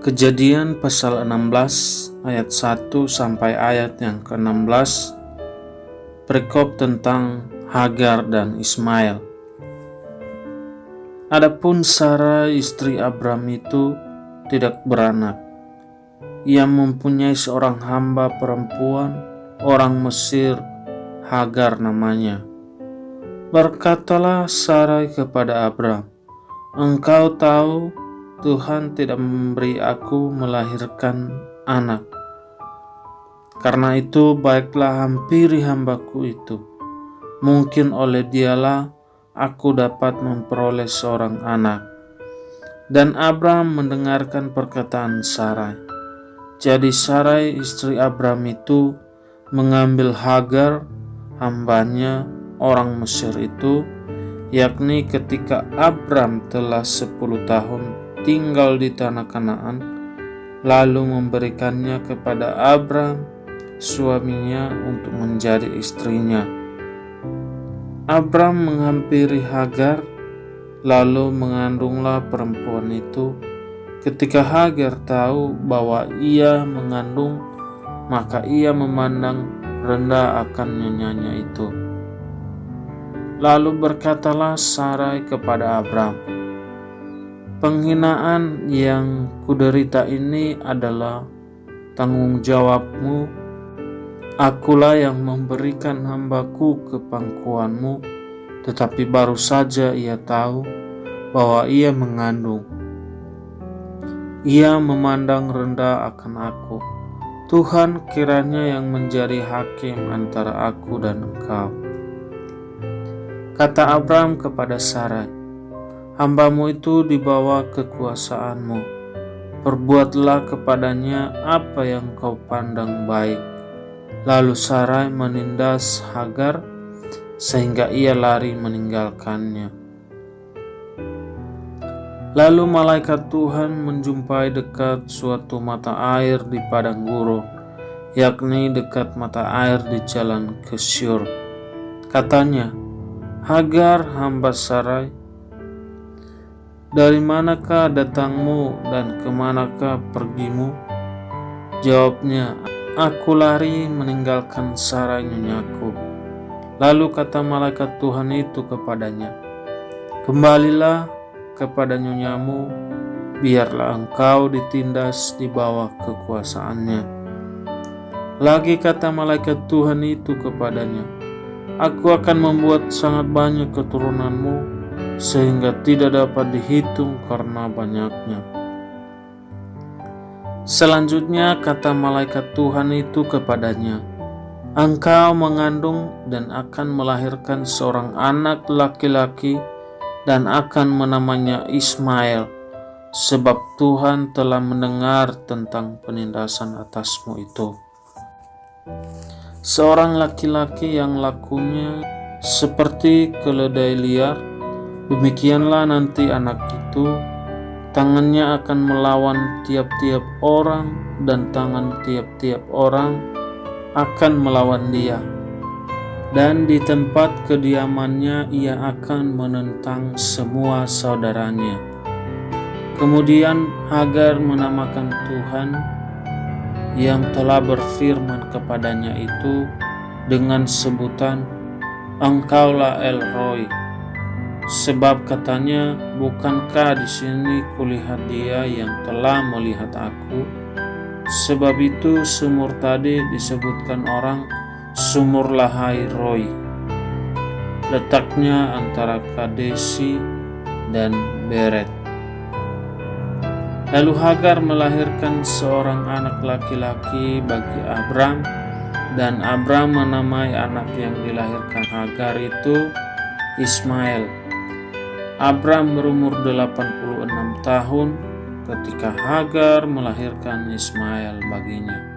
Kejadian pasal 16 ayat 1 sampai ayat yang ke-16, perikop tentang Hagar dan Ismail. Adapun Sarah istri Abram itu tidak beranak. Ia mempunyai seorang hamba perempuan, orang Mesir, Hagar namanya. Berkatalah Sarai kepada Abram, "Engkau tahu Tuhan tidak memberi aku melahirkan anak. Karena itu baiklah hampiri hambaku itu. Mungkin oleh dialah aku dapat memperoleh seorang anak." Dan Abram mendengarkan perkataan Sarai. Jadi Sarai istri Abram itu mengambil Hagar, hambanya orang Mesir itu, yakni ketika Abram telah 10 tahun tinggal di tanah Kanaan, lalu memberikannya kepada Abram suaminya untuk menjadi istrinya. Abram menghampiri Hagar, lalu mengandunglah perempuan itu. Ketika Hagar tahu bahwa ia mengandung, maka ia memandang rendah akan nyonyanya itu. Lalu berkatalah Sarai kepada Abram, "Penghinaan yang kuderita ini adalah tanggung jawabmu. Akulah yang memberikan hambaku ke pangkuanmu, tetapi baru saja ia tahu bahwa ia mengandung. Ia memandang rendah akan aku. Tuhan kiranya yang menjadi hakim antara aku dan engkau." Kata Abram kepada Sarai, "Hambamu itu di bawah kekuasaanmu. Perbuatlah kepadanya apa yang kau pandang baik." Lalu Sarai menindas Hagar sehingga ia lari meninggalkannya. Lalu malaikat Tuhan menjumpai dekat suatu mata air di padang gurun, yakni dekat mata air di jalan ke Syur. Katanya, "Hagar, hamba Sarai, dari manakah datangmu dan kemanakah pergimu?" Jawabnya, "Aku lari meninggalkan Sarai nyonyaku." Lalu kata malaikat Tuhan itu kepadanya, "Kembalilah kepada nyonyamu, biarlah engkau ditindas di bawah kekuasaannya." Lagi kata malaikat Tuhan itu kepadanya, "Aku akan membuat sangat banyak keturunanmu, sehingga tidak dapat dihitung karena banyaknya." Selanjutnya kata malaikat Tuhan itu kepadanya, "Engkau mengandung dan akan melahirkan seorang anak laki-laki dan akan menamanya Ismail, sebab Tuhan telah mendengar tentang penindasan atasmu itu. Seorang laki-laki yang lakunya seperti keledai liar, demikianlah nanti anak itu. Tangannya akan melawan tiap-tiap orang, dan tangan tiap-tiap orang akan melawan dia. Dan di tempat kediamannya ia akan menentang semua saudaranya." Kemudian Hagar menamakan Tuhan yang telah berfirman kepadanya itu dengan sebutan, "Engkaulah El Roi." Sebab katanya, "Bukankah di sini kulihat dia yang telah melihat aku?" Sebab itu sumur tadi disebutkan orang Sumur Lahai Roi. Letaknya antara Kadesi dan Beret. Lalu Hagar melahirkan seorang anak laki-laki bagi Abram, dan Abram menamai anak yang dilahirkan Hagar itu Ismail. Abram berumur 86 tahun ketika Hagar melahirkan Ismail baginya.